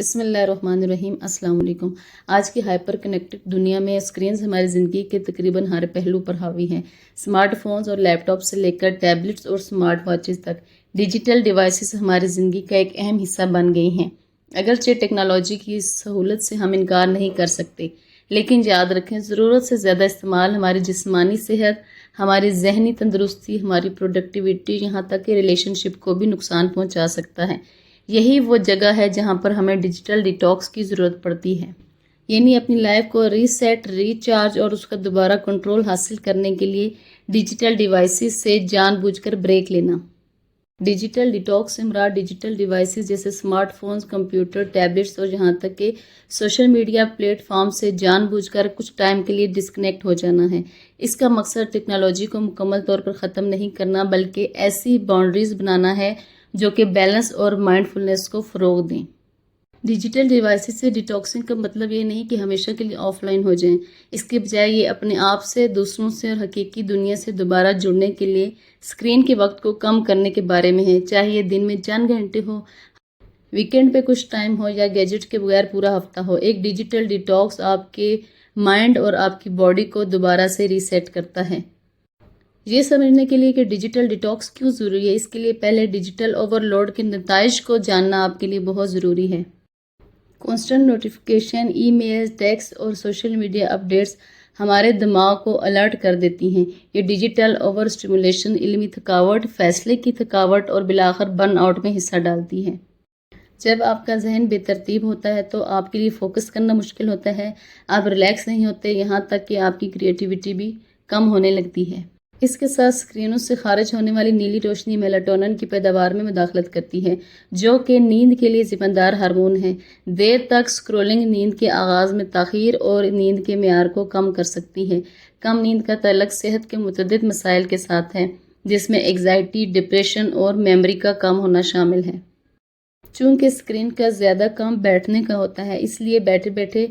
بسم اللہ الرحمن الرحیم۔ السلام علیکم۔ آج کی ہائپر کنیکٹڈ دنیا میں اسکرینز ہماری زندگی کے تقریباً ہر پہلو پر حاوی ہیں۔ اسمارٹ فونز اور لیپ ٹاپ سے لے کر ٹیبلٹس اور اسمارٹ واچز تک ڈیجیٹل ڈیوائسز ہماری زندگی کا ایک اہم حصہ بن گئی ہیں۔ اگرچہ ٹیکنالوجی کی سہولت سے ہم انکار نہیں کر سکتے، لیکن یاد رکھیں ضرورت سے زیادہ استعمال ہماری جسمانی صحت، ہماری ذہنی تندرستی، ہماری پروڈکٹیوٹی، یہاں تک کہ ریلیشن شپ کو بھی نقصان پہنچا سکتا ہے۔ یہی وہ جگہ ہے جہاں پر ہمیں ڈیجیٹل ڈیٹاکس کی ضرورت پڑتی ہے، یعنی اپنی لائف کو ریسیٹ، ریچارج اور اس کا دوبارہ کنٹرول حاصل کرنے کے لیے ڈیجیٹل ڈیوائسز سے جان بوجھ کر بریک لینا۔ ڈیجیٹل ڈیٹاکس سے مراد ڈیجیٹل ڈیوائسز جیسے اسمارٹ فونز، کمپیوٹر، ٹیبلٹس اور یہاں تک کہ سوشل میڈیا پلیٹ فارم سے جان بوجھ کر کچھ ٹائم کے لیے ڈسکنیکٹ ہو جانا ہے۔ اس کا مقصد ٹیکنالوجی کو مکمل طور پر ختم نہیں کرنا، بلکہ ایسی باؤنڈریز بنانا ہے جو کہ بیلنس اور مائنڈ فلنس کو فروغ دیں۔ ڈیجیٹل ڈیوائسز سے ڈیٹاکسنگ کا مطلب یہ نہیں کہ ہمیشہ کے لیے آف لائن ہو جائیں، اس کے بجائے یہ اپنے آپ سے، دوسروں سے اور حقیقی دنیا سے دوبارہ جڑنے کے لیے اسکرین کے وقت کو کم کرنے کے بارے میں ہے، چاہے یہ دن میں چند گھنٹے ہو، ویکینڈ پہ کچھ ٹائم ہو یا گیجٹ کے بغیر پورا ہفتہ ہو۔ ایک ڈیجیٹل ڈیٹاکس آپ کے مائنڈ اور آپ کی باڈی کو دوبارہ سے ریسیٹ کرتا ہے۔ یہ سمجھنے کے لیے کہ ڈیجیٹل ڈیٹاکس کیوں ضروری ہے، اس کے لیے پہلے ڈیجیٹل اوور لوڈ کے نتائج کو جاننا آپ کے لیے بہت ضروری ہے۔ کانسٹنٹ نوٹیفیکیشن، ای میل، ٹیکسٹ اور سوشل میڈیا اپڈیٹس ہمارے دماغ کو الرٹ کر دیتی ہیں۔ یہ ڈیجیٹل اوور اسٹیمولیشن علمی تھکاوٹ، فیصلے کی تھکاوٹ اور بالآخر برن آؤٹ میں حصہ ڈالتی ہے۔ جب آپ کا ذہن بے ترتیب ہوتا ہے تو آپ کے لیے فوکس کرنا مشکل ہوتا ہے، آپ ریلیکس نہیں ہوتے، یہاں تک کہ آپ کی کریٹیوٹی بھی کم ہونے لگتی ہے۔ اس کے ساتھ اسکرینوں سے خارج ہونے والی نیلی روشنی میلاٹونن کی پیداوار میں مداخلت کرتی ہے، جو کہ نیند کے لیے ذمہ دار ہارمون ہے۔ دیر تک اسکرولنگ نیند کے آغاز میں تاخیر اور نیند کے معیار کو کم کر سکتی ہے۔ کم نیند کا تعلق صحت کے متعدد مسائل کے ساتھ ہے، جس میں اینگزائٹی، ڈپریشن اور میموری کا کم ہونا شامل ہے۔ چونکہ اسکرین کا زیادہ کام بیٹھنے کا ہوتا ہے، اس لیے بیٹھے بیٹھے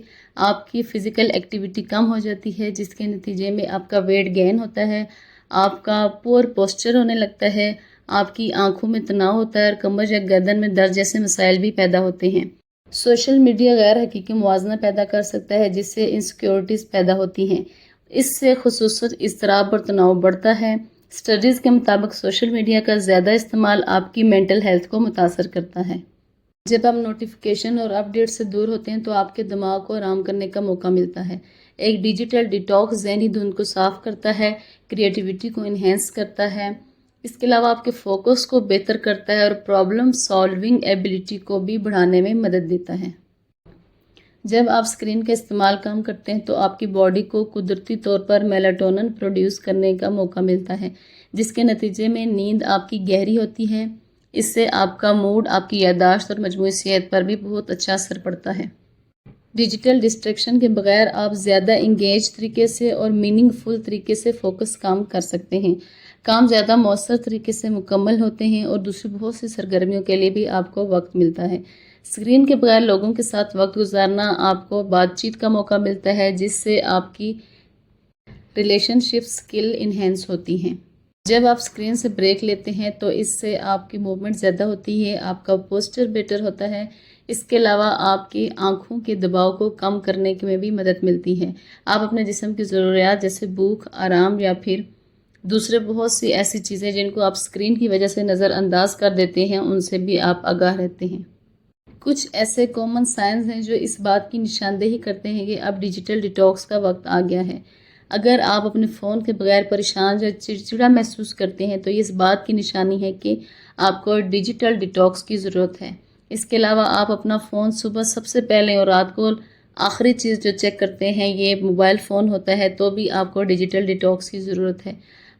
آپ کی فزیکل ایکٹیویٹی کم ہو جاتی ہے، جس کے نتیجے میں آپ کا ویٹ گین ہوتا ہے، آپ کا پور پوسچر ہونے لگتا ہے، آپ کی آنکھوں میں تناؤ ہوتا ہے اور کمر یا گردن میں درد جیسے مسائل بھی پیدا ہوتے ہیں۔ سوشل میڈیا غیر حقیقی موازنہ پیدا کر سکتا ہے، جس سے انسیکیورٹیز پیدا ہوتی ہیں۔ اس سے خصوصاً اضطراب اور تناؤ بڑھتا ہے۔ اسٹڈیز کے مطابق سوشل میڈیا کا زیادہ استعمال آپ کی مینٹل ہیلتھ کو متاثر کرتا ہے۔ جب آپ نوٹیفیکیشن اور اپ ڈیٹ سے دور ہوتے ہیں تو آپ کے دماغ کو آرام کرنے کا موقع ملتا ہے۔ ایک ڈیجیٹل ڈیٹاکس ذہنی دھند کو صاف کرتا ہے، کریٹیوٹی کو انہینس کرتا ہے، اس کے علاوہ آپ کے فوکس کو بہتر کرتا ہے اور پرابلم سالونگ ایبیلٹی کو بھی بڑھانے میں مدد دیتا ہے۔ جب آپ اسکرین کا استعمال کم کرتے ہیں تو آپ کی باڈی کو قدرتی طور پر میلاٹونن پروڈیوس کرنے کا موقع ملتا ہے، جس کے نتیجے میں نیند آپ کی گہری ہوتی ہے۔ اس سے آپ کا موڈ، آپ کی یادداشت اور مجموعی صحت پر بھی بہت اچھا اثر پڑتا ہے۔ ڈیجیٹل ڈسٹریکشن کے بغیر آپ زیادہ انگیج طریقے سے اور میننگ فل طریقے سے فوکس کام کر سکتے ہیں، کام زیادہ مؤثر طریقے سے مکمل ہوتے ہیں اور دوسری بہت سی سرگرمیوں کے لیے بھی آپ کو وقت ملتا ہے۔ اسکرین کے بغیر لوگوں کے ساتھ وقت گزارنا آپ کو بات چیت کا موقع ملتا ہے، جس سے آپ کی ریلیشن شپ سکل انہینس ہوتی ہیں۔ جب آپ اسکرین سے بریک لیتے ہیں تو اس سے آپ کی موومنٹ زیادہ ہوتی ہے، آپ کا پوسچر بیٹر ہوتا ہے، اس کے علاوہ آپ کی آنکھوں کے دباؤ کو کم کرنے میں بھی مدد ملتی ہے۔ آپ اپنے جسم کی ضروریات جیسے بھوک، آرام یا پھر دوسرے بہت سی ایسی چیزیں جن کو آپ اسکرین کی وجہ سے نظر انداز کر دیتے ہیں، ان سے بھی آپ آگاہ رہتے ہیں۔ کچھ ایسے کامن سائنز ہیں جو اس بات کی نشاندہی کرتے ہیں کہ اب ڈیجیٹل ڈیٹاکس کا وقت آ گیا ہے۔ اگر آپ اپنے فون کے بغیر پریشان یا چڑچڑا محسوس کرتے ہیں تو یہ اس بات کی نشانی ہے کہ آپ کو ڈیجیٹل ڈیٹاکس کی ضرورت ہے۔ اس کے علاوہ آپ اپنا فون صبح سب سے پہلے اور رات کو آخری چیز جو چیک کرتے ہیں یہ موبائل فون ہوتا ہے، تو بھی آپ کو ڈیجیٹل ڈیٹاکس کی ضرورت ہے۔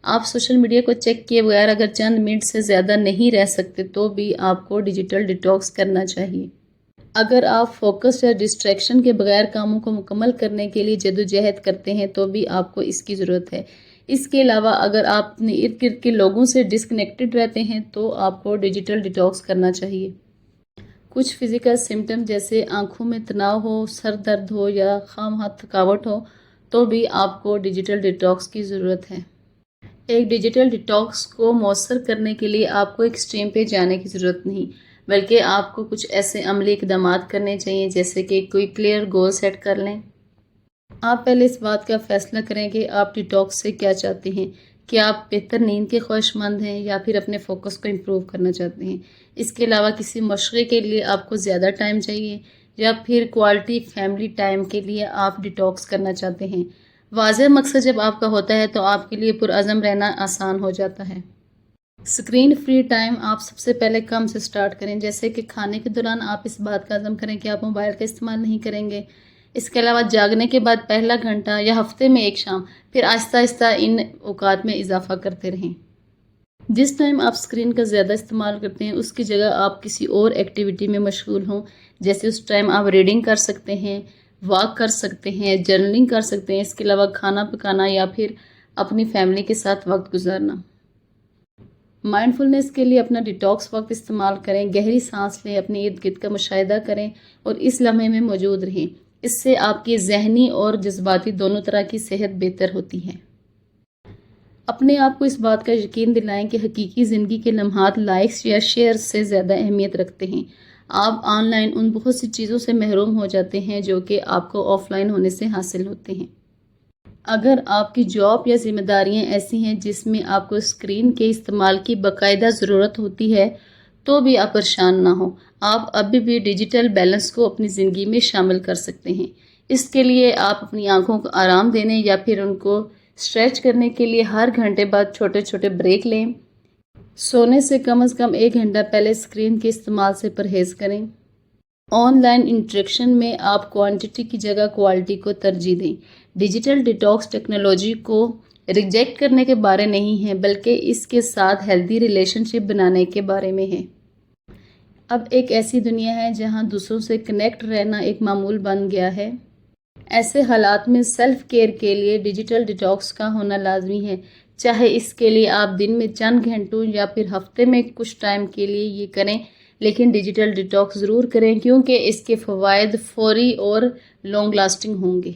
آپ سوشل میڈیا کو چیک کیے بغیر اگر چند منٹ سے زیادہ نہیں رہ سکتے تو بھی آپ کو ڈیجیٹل ڈیٹاکس کرنا چاہیے۔ اگر آپ فوکس یا ڈسٹریکشن کے بغیر کاموں کو مکمل کرنے کے لیے جدوجہد کرتے ہیں تو بھی آپ کو اس کی ضرورت ہے۔ اس کے علاوہ اگر آپ اپنے ارد گرد کے لوگوں سے ڈسکنیکٹڈ رہتے ہیں تو آپ کو ڈیجیٹل ڈیٹاکس کرنا چاہیے۔ کچھ فزیکل سمٹم جیسے آنکھوں میں تناؤ ہو، سر درد ہو یا خواہ تھکاوٹ ہو تو بھی آپ کو ڈیجیٹل ڈیٹاکس کی ضرورت ہے۔ ایک ڈیجیٹل ڈیٹاکس کو مؤثر کرنے کے لیے آپ کو ایکسٹریم پہ جانے کی ضرورت نہیں، بلکہ آپ کو کچھ ایسے عملی اقدامات کرنے چاہیے جیسے کہ کوئی کلیئر گول سیٹ کر لیں۔ آپ پہلے اس بات کا فیصلہ کریں کہ آپ ڈیٹاکس سے کیا چاہتے ہیں۔ کیا آپ بہتر نیند کے خواہش مند ہیں یا پھر اپنے فوکس کو امپروو کرنا چاہتے ہیں؟ اس کے علاوہ کسی مشغلے کے لیے آپ کو زیادہ ٹائم چاہیے یا پھر کوالٹی فیملی ٹائم کے لیے آپ ڈیٹاکس کرنا چاہتے ہیں۔ واضح مقصد جب آپ کا ہوتا ہے تو آپ کے لیے پرعزم رہنا آسان ہو جاتا ہے۔ اسکرین فری ٹائم آپ سب سے پہلے کم سے سٹارٹ کریں، جیسے کہ کھانے کے دوران آپ اس بات کا عزم کریں کہ آپ موبائل کا استعمال نہیں کریں گے۔ اس کے علاوہ جاگنے کے بعد پہلا گھنٹہ یا ہفتے میں ایک شام، پھر آہستہ آہستہ ان اوقات میں اضافہ کرتے رہیں۔ جس ٹائم آپ اسکرین کا زیادہ استعمال کرتے ہیں اس کی جگہ آپ کسی اور ایکٹیویٹی میں مشغول ہوں، جیسے اس ٹائم آپ ریڈنگ کر سکتے ہیں، واک کر سکتے ہیں، جرنلنگ کر سکتے ہیں۔ اس کے علاوہ کھانا پکانا یا پھر اپنی فیملی کے ساتھ وقت گزارنا۔ مائنڈفلنس کے لیے اپنا ڈیٹاکس وقت استعمال کریں، گہری سانس لیں، اپنے ارد گرد کا مشاہدہ کریں اور اس لمحے میں موجود رہیں۔ اس سے آپ کی ذہنی اور جذباتی دونوں طرح کی صحت بہتر ہوتی ہے۔ اپنے آپ کو اس بات کا یقین دلائیں کہ حقیقی زندگی کے لمحات لائکس یا شیئرز سے زیادہ اہمیت رکھتے ہیں۔ آپ آن لائن ان بہت سی چیزوں سے محروم ہو جاتے ہیں جو کہ آپ کو آف لائن ہونے سے حاصل ہوتے ہیں۔ اگر آپ کی جاب یا ذمہ داریاں ایسی ہیں جس میں آپ کو اسکرین کے استعمال کی باقاعدہ ضرورت ہوتی ہے تو بھی آپ پریشان نہ ہوں، آپ ابھی بھی ڈیجیٹل بیلنس کو اپنی زندگی میں شامل کر سکتے ہیں۔ اس کے لیے آپ اپنی آنکھوں کو آرام دینے یا پھر ان کو اسٹریچ کرنے کے لیے ہر گھنٹے بعد چھوٹے چھوٹے بریک لیں۔ سونے سے کم از کم 1 گھنٹہ پہلے اسکرین کے استعمال سے پرہیز کریں۔ آن لائن انٹریکشن میں آپ کوانٹٹی کی جگہ کوالٹی کو ترجیح دیں۔ ڈیجیٹل ڈیٹاکس ٹیکنالوجی کو ریجیکٹ کرنے کے بارے نہیں ہے بلکہ اس کے ساتھ ہیلدی ریلیشن شپ بنانے کے بارے میں ہے۔ اب ایک ایسی دنیا ہے جہاں دوسروں سے کنیکٹ رہنا ایک معمول بن گیا ہے۔ ایسے حالات میں سیلف کیئر کے لیے ڈیجیٹل ڈیٹاکس کا ہونا لازمی ہے، چاہے اس کے لیے آپ دن میں چند گھنٹوں یا پھر ہفتے میں کچھ ٹائم کے لیے یہ کریں، لیکن ڈیجیٹل ڈیٹاکس ضرور کریں کیونکہ اس کے فوائد فوری اور لانگ لاسٹنگ ہوں گے۔